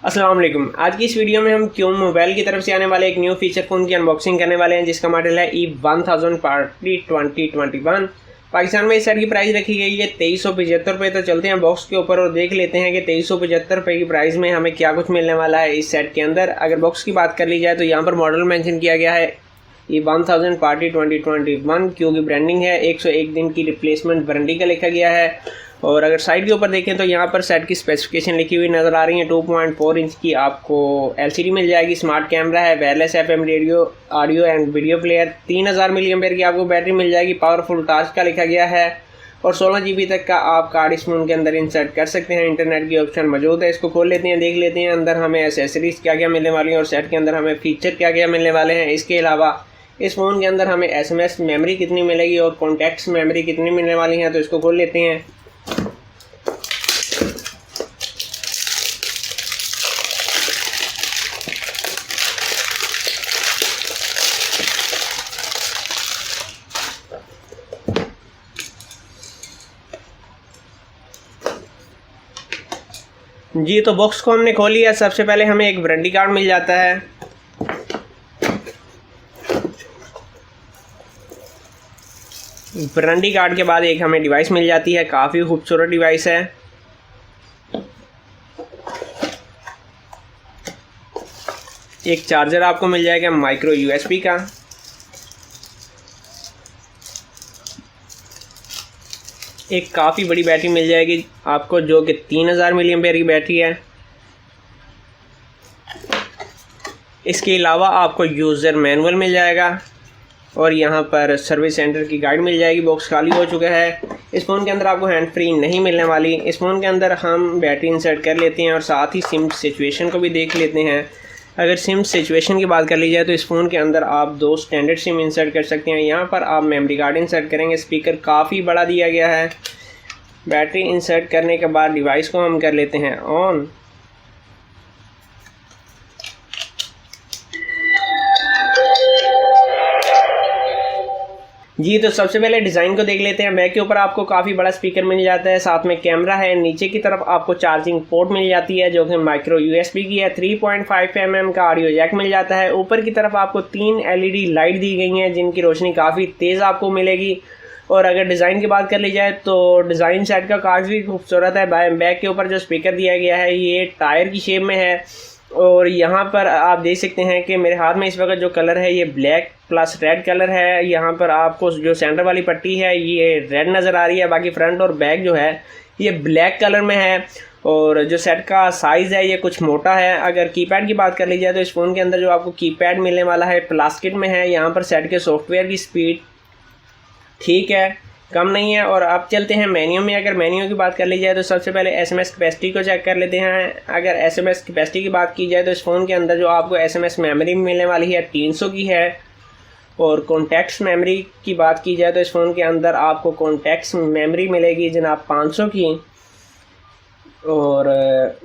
अस्सलाम वालेकुम। आज की इस वीडियो में हम क्यों मोबाइल की तरफ से आने वाले एक न्यू फीचर फ़ोन की अनबॉक्सिंग करने वाले हैं, जिसका मॉडल है E1000 पार्टी 2021। पाकिस्तान में इस सेट की प्राइस रखी गई है 2375 रुपये। तो चलते हैं बॉक्स के ऊपर और देख लेते हैं कि 2375 रुपये की प्राइस में हमें क्या कुछ मिलने वाला है इस सेट के अंदर। अगर बॉक्स की बात कर ली जाए तो यहाँ पर मॉडल मेंशन किया गया है E1000 पार्टी 2021, क्योंकि ब्रांडिंग है। 101 दिन की रिप्लेसमेंट वारंटी का लिखा गया है। और अगर साइड के ऊपर देखें तो यहाँ पर सेट की स्पेसिफिकेशन लिखी हुई नज़र आ रही है। 2.4 इंच की आपको LCD मिल जाएगी। स्मार्ट कैमरा है, wireless FM radio, audio and video player. 3000 mAh की आपको बैटरी मिल जाएगी। पावरफुल टार्च का लिखा गया है। और 16 GB तक का आप कार्ड इस फ़ोन के अंदर इंसर्ट कर सकते हैं। इंटरनेट की ऑप्शन मौजूद है। इसको खोल लेते हैं, देख लेते हैं अंदर हमें एसेसरीज़ क्या क्या मिलने वाली हैं और सेट के अंदर हमें फीचर क्या क्या मिलने वाले हैं। इसके अलावा इस फ़ोन के अंदर हमें SMS मेमोरी कितनी मिलेगी और कॉन्टैक्ट्स मेमोरी कितनी मिलने वाली हैं, तो इसको खोल लेते हैं। जी, तो बॉक्स को हमने खोल लिया। सबसे पहले हमें एक वारंटी कार्ड मिल जाता है। वारंटी कार्ड के बाद एक हमें डिवाइस मिल जाती है। काफ़ी खूबसूरत डिवाइस है। एक चार्जर आपको मिल जाएगा माइक्रो USB का। एक काफ़ी बड़ी बैटरी मिल जाएगी आपको, जो कि 3000 mAh की बैटरी है। इसके अलावा आपको यूज़र मैनुअल मिल जाएगा और यहाँ पर सर्विस सेंटर की गाइड मिल जाएगी। बॉक्स खाली हो चुका है। इस फ़ोन के अंदर आपको हैंड फ्री नहीं मिलने वाली। इस फ़ोन के अंदर हम बैटरी इंसर्ट कर लेते हैं और साथ ही सिम सिचुएशन को भी देख लेते हैं। अगर सिम सिचुएशन की बात कर ली जाए तो इस फ़ोन के अंदर आप 2 स्टैंडर्ड सिम इंसर्ट कर सकते हैं। यहाँ पर आप मेमोरी कार्ड इंसर्ट करेंगे। स्पीकर काफ़ी बड़ा दिया गया है। बैटरी इंसर्ट करने के बाद डिवाइस को हम कर लेते हैं ऑन। जी, तो सबसे पहले डिज़ाइन को देख लेते हैं। बैक के ऊपर आपको काफ़ी बड़ा स्पीकर मिल जाता है, साथ में कैमरा है। नीचे की तरफ आपको चार्जिंग पोर्ट मिल जाती है, जो कि माइक्रो USB की है। 3.5 mm का ऑडियो जैक मिल जाता है। ऊपर की तरफ आपको 3 LED लाइट दी गई हैं, जिनकी रोशनी काफ़ी तेज़ आपको मिलेगी। और अगर डिज़ाइन की बात कर ली जाए तो डिज़ाइन सेट का काफ़ी खूबसूरत है। बैक के ऊपर जो स्पीकर दिया गया है ये टायर की शेप में है। और यहाँ पर आप देख सकते हैं कि मेरे हाथ में इस वक्त जो कलर है ये ब्लैक प्लस रेड कलर है। यहाँ पर आपको जो सेंटर वाली पट्टी है ये रेड नज़र आ रही है। बाकी फ्रंट और बैक जो है ये ब्लैक कलर में है। और जो सेट का साइज़ है ये कुछ मोटा है। अगर कीपैड की बात कर ली जाए तो इस फ़ोन के अंदर जो आपको कीपैड मिलने वाला है प्लास्टिक में है। यहाँ पर सेट के सॉफ्टवेयर की स्पीड ठीक है, कम नहीं है। और अब चलते हैं मेन्यू में। अगर मेन्यू की बात कर ली जाए तो सबसे पहले SMS कैपेसिटी को चेक कर लेते हैं। अगर SMS कैपेसिटी की बात की जाए तो इस फ़ोन के अंदर जो आपको SMS मेमोरी मिलने वाली है 300 की है। और कॉन्टैक्ट्स मेमोरी की बात की जाए तो इस फ़ोन के अंदर आपको कॉन्टैक्ट्स मेमोरी मिलेगी जनाब 500 की। और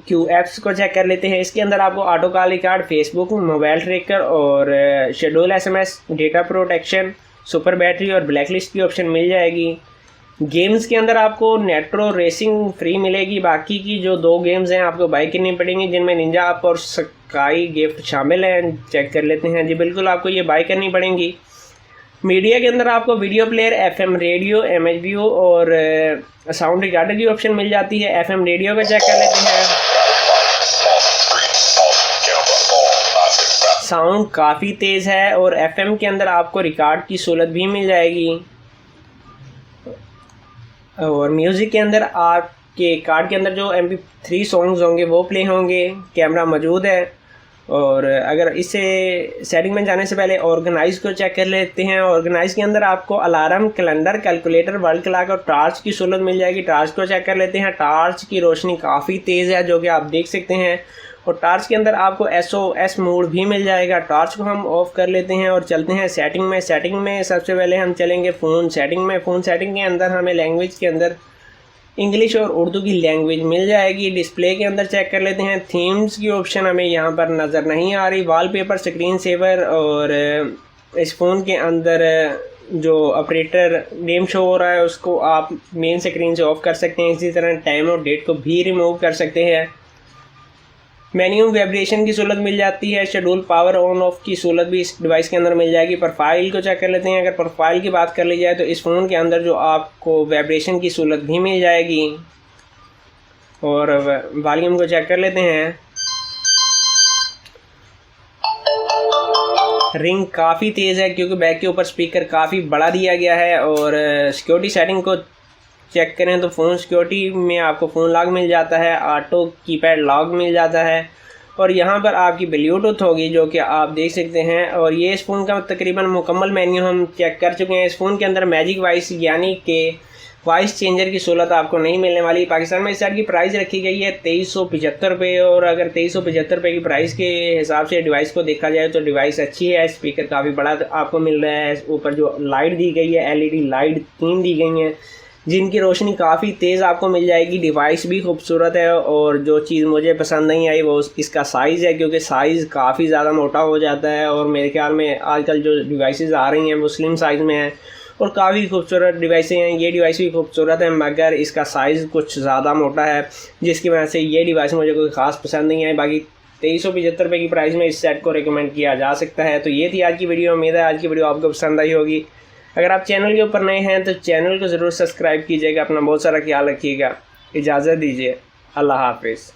QFs को चेक कर लेते हैं। इसके अंदर आपको auto call record, Facebook, mobile tracker और schedule SMS, data protection, super battery और ब्लैक लिस्ट की ऑप्शन मिल जाएगी। गेम्स के अंदर आपको नेट्रो रेसिंग फ्री मिलेगी। बाकी की जो 2 गेम्स हैं आपको बाई करनी पड़ेंगी, जिनमें निंजा अप और स्काई गिफ्ट शामिल हैं। चेक कर लेते हैं। जी बिल्कुल, आपको ये बाई करनी पड़ेंगी। मीडिया के अंदर आपको video player, FM radio, MHBO और साउंड रिकॉर्डर की ऑप्शन मिल जाती है। FM रेडियो का चेक कर लेते हैं। साउंड काफ़ी तेज़ है और FM के अंदर आपको रिकॉर्ड की सहूलत भी मिल जाएगी। और म्यूज़िक के अंदर आपके कार्ड के अंदर जो MP3 सॉन्ग्स होंगे वो प्ले होंगे। कैमरा मौजूद है। और अगर इसे सेटिंग में जाने से पहले ऑर्गेनाइज को चेक कर लेते हैं। ऑर्गेनाइज के अंदर आपको alarm, calendar, calculator, world clock और टार्च की सहूलत मिल जाएगी। टार्च को चेक कर लेते हैं। टार्च की रोशनी काफ़ी तेज़ है, जो कि आप देख सकते हैं। और टार्च के अंदर आपको SOS मोड भी मिल जाएगा। टार्च को हम ऑफ कर लेते हैं और चलते हैं सेटिंग में। सेटिंग में सबसे पहले हम चलेंगे फ़ोन सेटिंग में। फ़ोन सेटिंग के अंदर हमें लैंग्वेज के अंदर इंग्लिश और उर्दू की लैंग्वेज मिल जाएगी। डिस्प्ले के अंदर चेक कर लेते हैं। थीम्स की ऑप्शन हमें यहाँ पर नज़र नहीं आ रही। वॉलपेपर, स्क्रीन सेवर और इस फ़ोन के अंदर जो ऑपरेटर नेम शो हो रहा है उसको आप मेन स्क्रीन से ऑफ कर सकते हैं। इसी तरह टाइम और डेट को भी रिमूव कर सकते हैं। मैन्युअल वाइब्रेशन की सहूलत मिल जाती है। शेड्यूल पावर ऑन ऑफ की सहूलत भी इस डिवाइस के अंदर मिल जाएगी। प्रोफाइल को चेक कर लेते हैं। अगर प्रोफाइल की बात कर ली जाए तो इस फ़ोन के अंदर जो आपको वाइब्रेशन की सहूलत भी मिल जाएगी। और वॉल्यूम को चेक कर लेते हैं। रिंग काफ़ी तेज़ है क्योंकि बैक के ऊपर स्पीकर काफ़ी बड़ा दिया गया है। और सिक्योरिटी सेटिंग को चेक करें तो फ़ोन सिक्योरिटी में आपको फ़ोन लॉक मिल जाता है, ऑटो कीपैड लॉक मिल जाता है और यहाँ पर आपकी ब्लूटूथ होगी जो कि आप देख सकते हैं। और ये इस फ़ोन का तकरीबन मुकम्मल मेन्यू हम चेक कर चुके हैं। इस फ़ोन के अंदर मैजिक वॉइस यानी कि वॉइस चेंजर की सहूलत आपको नहीं मिलने वाली। पाकिस्तान में इस सेट की प्राइस रखी गई है 2375 रुपये। और अगर 2375 रुपये की प्राइस के हिसाब से डिवाइस को देखा जाए तो डिवाइस अच्छी है। स्पीकर काफ़ी बड़ा आपको मिल रहा है। ऊपर जो लाइट दी गई है LED लाइट 3 दी गई हैं जिनकी रोशनी काफ़ी तेज़ आपको मिल जाएगी। डिवाइस भी खूबसूरत है। और जो चीज़ मुझे पसंद नहीं आई वो इसका साइज़ है क्योंकि साइज़ काफ़ी ज़्यादा मोटा हो जाता है। और मेरे ख्याल में आजकल जो डिवाइसेस आ रही हैं वो स्लिम साइज़ में हैं और काफ़ी खूबसूरत डिवाइसें हैं। ये डिवाइस भी खूबसूरत है मगर इसका साइज़ कुछ ज़्यादा मोटा है जिसकी वजह से ये डिवाइस मुझे कोई ख़ास पसंद नहीं है। बाकी 2375 रुपये की प्राइस में इस सेट को रिकमेंड किया जा सकता है। तो ये थी आज की वीडियो। उम्मीद है आज की वीडियो आपको पसंद आई होगी। अगर आप चैनल के ऊपर नए हैं तो चैनल को ज़रूर सब्सक्राइब कीजिएगा। अपना बहुत सारा ख्याल रखिएगा। इजाज़त दीजिए। अल्लाह हाफिज़।